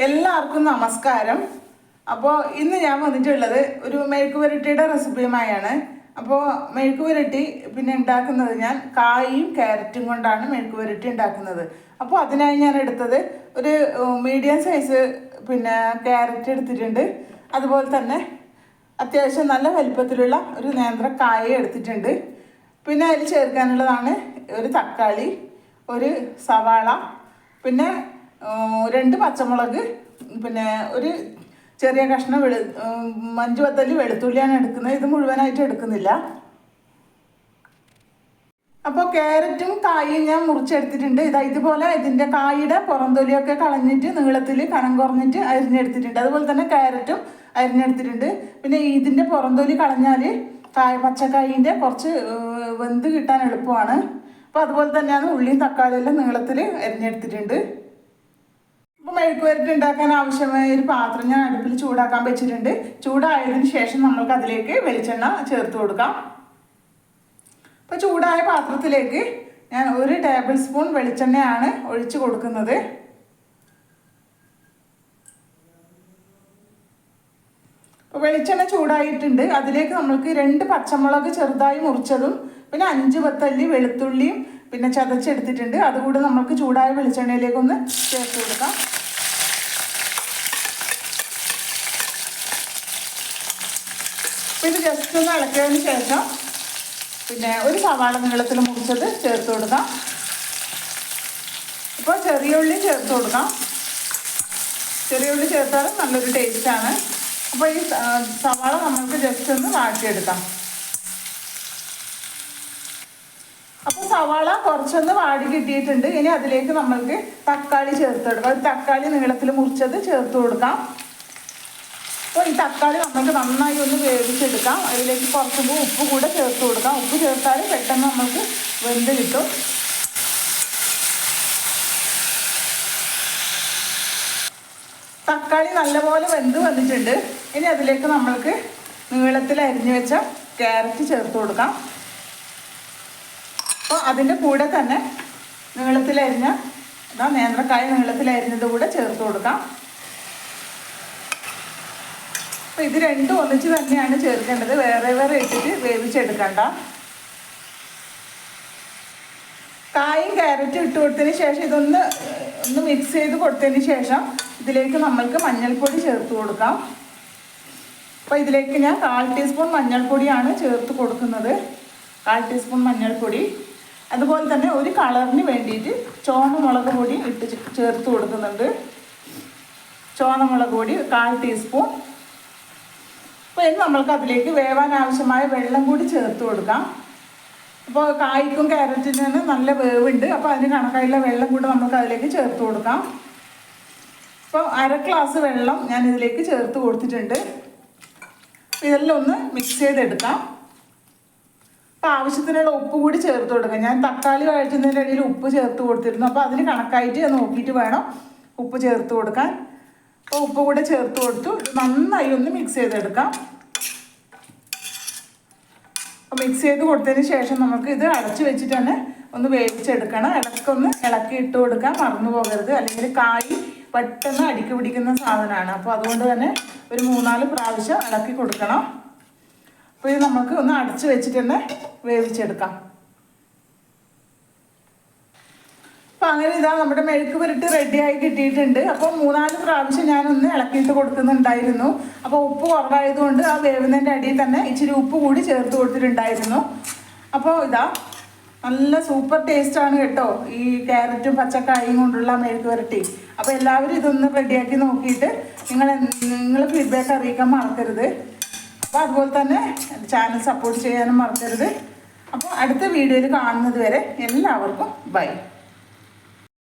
എല്ലാവർക്കും നമസ്കാരം. അപ്പോൾ ഇന്ന് ഞാൻ വന്നിട്ടുള്ളത് ഒരു മെഴുക്ക് പുരട്ടിയുടെ റെസിപ്പിയുമായാണ്. അപ്പോൾ മെഴുക്ക് പുരട്ടി പിന്നെ ഉണ്ടാക്കുന്നത് ഞാൻ കായും ക്യാരറ്റും കൊണ്ടാണ് മെഴുക്ക് പുരട്ടി ഉണ്ടാക്കുന്നത്. അപ്പോൾ അതിനായി ഞാൻ എടുത്തത് ഒരു മീഡിയം സൈസ് പിന്നെ ക്യാരറ്റ് എടുത്തിട്ടുണ്ട്. അതുപോലെ തന്നെ അത്യാവശ്യം നല്ല വലിപ്പത്തിലുള്ള ഒരു നേന്ത്രക്കായ എടുത്തിട്ടുണ്ട്. പിന്നെ അതിൽ ചേർക്കാനുള്ളതാണ് ഒരു തക്കാളി, ഒരു സവാള, പിന്നെ 2 പച്ചമുളക്, പിന്നെ ഒരു ചെറിയ കഷ്ണം 5 പത്തല്ലി വെളുത്തുള്ളിയാണ് എടുക്കുന്നത്. ഇത് മുഴുവനായിട്ട് എടുക്കുന്നില്ല. അപ്പോൾ ക്യാരറ്റും കായും ഞാൻ മുറിച്ചെടുത്തിട്ടുണ്ട്. ഇതുപോലെ ഇതിൻ്റെ കായുടെ പുറംതൊലിയൊക്കെ കളഞ്ഞിട്ട് നീളത്തിൽ കനം കുറഞ്ഞിട്ട് അരിഞ്ഞെടുത്തിട്ടുണ്ട്. അതുപോലെ തന്നെ ക്യാരറ്റും അരിഞ്ഞെടുത്തിട്ടുണ്ട്. പിന്നെ ഇതിൻ്റെ പുറംതൊലി കളഞ്ഞാൽ പച്ചക്കായിൻ്റെ കുറച്ച് വെന്ത് കിട്ടാൻ എളുപ്പമാണ്. അപ്പോൾ അതുപോലെ തന്നെയാണ് ഉള്ളിയും തക്കാളിയെല്ലാം നീളത്തിൽ അരിഞ്ഞെടുത്തിട്ടുണ്ട്. അപ്പോൾ മെഴുക്ക് പുരട്ടി ഉണ്ടാക്കാൻ ആവശ്യമായ ഒരു പാത്രം ഞാൻ അടുപ്പിൽ ചൂടാക്കാൻ വെച്ചിട്ടുണ്ട്. ചൂടായതിന് ശേഷം നമ്മൾക്ക് അതിലേക്ക് വെളിച്ചെണ്ണ ചേർത്ത് കൊടുക്കാം. അപ്പോൾ ചൂടായ പാത്രത്തിലേക്ക് ഞാൻ 1 ടേബിൾ സ്പൂൺ വെളിച്ചെണ്ണയാണ് ഒഴിച്ച് കൊടുക്കുന്നത്. അപ്പോൾ വെളിച്ചെണ്ണ ചൂടായിട്ടുണ്ട്. അതിലേക്ക് നമ്മൾക്ക് 2 പച്ചമുളക് ചെറുതായി മുറിച്ചതും പിന്നെ 5 പത്തല്ലി വെളുത്തുള്ളിയും പിന്നെ ചതച്ചെടുത്തിട്ടുണ്ട്. അതുകൂടെ നമുക്ക് ചൂടായ വെളിച്ചെണ്ണയിലേക്കൊന്ന് ചേർത്ത് കൊടുക്കാം. ഇത് ജസ്റ്റ് ഒന്ന് ഇളക്കിയതിന് ശേഷം പിന്നെ ഒരു സവാള നീളത്തിൽ മുറിച്ചത് ചേർത്ത് കൊടുക്കാം. ഇപ്പോൾ ചെറിയ ഉള്ളി ചേർത്ത് കൊടുക്കാം. ചെറിയ ഉള്ളി ചേർത്താൽ നല്ലൊരു ടേസ്റ്റാണ്. അപ്പോൾ ഈ സവാള നമുക്ക് ജസ്റ്റ് ഒന്ന് വാട്ടിയെടുക്കാം. അപ്പോൾ സവാള കുറച്ചൊന്ന് വാടി കിട്ടിയിട്ടുണ്ട്. ഇനി അതിലേക്ക് നമ്മൾക്ക് തക്കാളി ചേർത്ത് കൊടുക്കാം. ഒരു തക്കാളി നീളത്തിൽ മുറിച്ചത് ചേർത്ത് കൊടുക്കാം. അപ്പോൾ ഈ തക്കാളി നമുക്ക് നന്നായി ഒന്ന് വേവിച്ചെടുക്കാം. അതിലേക്ക് കുറച്ചുമ്പോൾ ഉപ്പ് കൂടെ ചേർത്ത് കൊടുക്കാം. ഉപ്പ് ചേർത്താൽ പെട്ടെന്ന് നമുക്ക് വെന്ത് കിട്ടും. തക്കാളി നല്ലപോലെ വെന്ത് വന്നിട്ടുണ്ട്. ഇനി അതിലേക്ക് നമ്മൾക്ക് നീളത്തിൽ അരിഞ്ഞു വെച്ച ക്യാരറ്റ് ചേർത്ത് കൊടുക്കാം. അപ്പോൾ അതിൻ്റെ കൂടെ തന്നെ നീളത്തിലരിഞ്ഞ നേന്ത്രക്കായ നീളത്തിലരിഞ്ഞത് കൂടെ ചേർത്ത് കൊടുക്കാം. അപ്പോൾ ഇത് രണ്ടും ഒന്നിച്ച് തന്നെയാണ് ചേർക്കേണ്ടത്. വേറെ വേറെ ഇട്ടിട്ട് വേവിച്ചെടുക്കണ്ട. കായും ക്യാരറ്റും ഇട്ട് കൊടുത്തതിന് ശേഷം ഇതൊന്ന് മിക്സ് ചെയ്ത് കൊടുത്തതിന് ശേഷം ഇതിലേക്ക് നമ്മൾക്ക് മഞ്ഞൾപ്പൊടി ചേർത്ത് കൊടുക്കാം. അപ്പോൾ ഇതിലേക്ക് ഞാൻ 1/4 ടീസ്പൂൺ മഞ്ഞൾപ്പൊടിയാണ് ചേർത്ത് കൊടുക്കുന്നത്. 1/4 ടീസ്പൂൺ മഞ്ഞൾപ്പൊടി. അതുപോലെ തന്നെ ഒരു കളറിന് വേണ്ടിയിട്ട് ചുവന്ന മുളക് പൊടി ഇട്ട് ചേർത്ത് കൊടുക്കുന്നുണ്ട്. ചുവന്ന മുളക് പൊടി 1/4 ടീസ്പൂൺ. അപ്പോൾ ഇനി നമ്മൾക്ക് അതിലേക്ക് വേവാൻ ആവശ്യമായ വെള്ളം കൂടി ചേർത്ത് കൊടുക്കാം. അപ്പോൾ കായ്ക്കും ക്യാരറ്റിനും നല്ല വേവുണ്ട്. അപ്പോൾ അതിന് കണക്കായുള്ള വെള്ളം കൂടി നമുക്ക് അതിലേക്ക് ചേർത്ത് കൊടുക്കാം. അപ്പോൾ 1/2 ഗ്ലാസ് വെള്ളം ഞാൻ ഇതിലേക്ക് ചേർത്ത് കൊടുത്തിട്ടുണ്ട്. ഇതെല്ലാം ഒന്ന് മിക്സ് ചെയ്തെടുക്കാം. അപ്പോൾ ആവശ്യത്തിനുള്ള ഉപ്പ് കൂടി ചേർത്ത് കൊടുക്കാം. ഞാൻ തക്കാളി വഴറ്റുന്നതിൻ്റെ ഇടയിൽ ഉപ്പ് ചേർത്ത് കൊടുത്തിരുന്നു. അപ്പോൾ അതിന് കണക്കായിട്ട് നോക്കിയിട്ട് വേണം ഉപ്പ് ചേർത്ത് കൊടുക്കാൻ. അപ്പോൾ ഉപ്പ് കൂടെ ചേർത്ത് കൊടുത്തു. നന്നായി ഒന്ന് മിക്സ് ചെയ്തെടുക്കാം. അപ്പോൾ മിക്സ് ചെയ്ത് കൊടുത്തതിന് ശേഷം നമുക്ക് ഇത് അടച്ച് വെച്ചിട്ട് തന്നെ ഒന്ന് വേവിച്ചെടുക്കണം. ഇടയ്ക്കൊന്ന് ഇളക്കി ഇട്ട് കൊടുക്കാൻ മറന്നു പോകരുത്. അല്ലെങ്കിൽ കായ് പെട്ടെന്ന് അടിക്ക് പിടിക്കുന്ന സാധനമാണ്. അപ്പോൾ അതുകൊണ്ട് തന്നെ ഒരു 3-4 പ്രാവശ്യം ഇളക്കി കൊടുക്കണം. അപ്പോൾ ഇത് നമുക്ക് ഒന്ന് അടച്ച് വെച്ചിട്ട് തന്നെ വേവിച്ചെടുക്കാം. അപ്പോൾ അങ്ങനെ നമ്മുടെ മെഴുക്ക് പുരട്ടി റെഡിയായി കിട്ടിയിട്ടുണ്ട്. അപ്പോൾ 3-4 പ്രാവശ്യം ഞാനൊന്ന് ഇളക്കിയിട്ട് കൊടുക്കുന്നുണ്ടായിരുന്നു. അപ്പോൾ ഉപ്പ് കുറവായതുകൊണ്ട് ആ വേവുന്നതിൻ്റെ അടിയിൽ തന്നെ ഇച്ചിരി ഉപ്പ് കൂടി ചേർത്ത് കൊടുത്തിട്ടുണ്ടായിരുന്നു. അപ്പോൾ നല്ല സൂപ്പർ ടേസ്റ്റാണ് കേട്ടോ ഈ ക്യാരറ്റും പച്ചക്കായും കൊണ്ടുള്ള മെഴുക്ക് പുരട്ടി. അപ്പോൾ എല്ലാവരും ഇതൊന്ന് റെഡിയാക്കി നോക്കിയിട്ട് നിങ്ങൾ ഫീഡ്ബാക്ക് അറിയിക്കാൻ മറക്കരുത്. അപ്പോൾ അതുപോലെ തന്നെ ചാനൽ സപ്പോർട്ട് ചെയ്യാനും മറക്കരുത്. അപ്പോൾ അടുത്ത വീഡിയോയിൽ കാണുന്നത് വരെ എല്ലാവർക്കും ബൈ.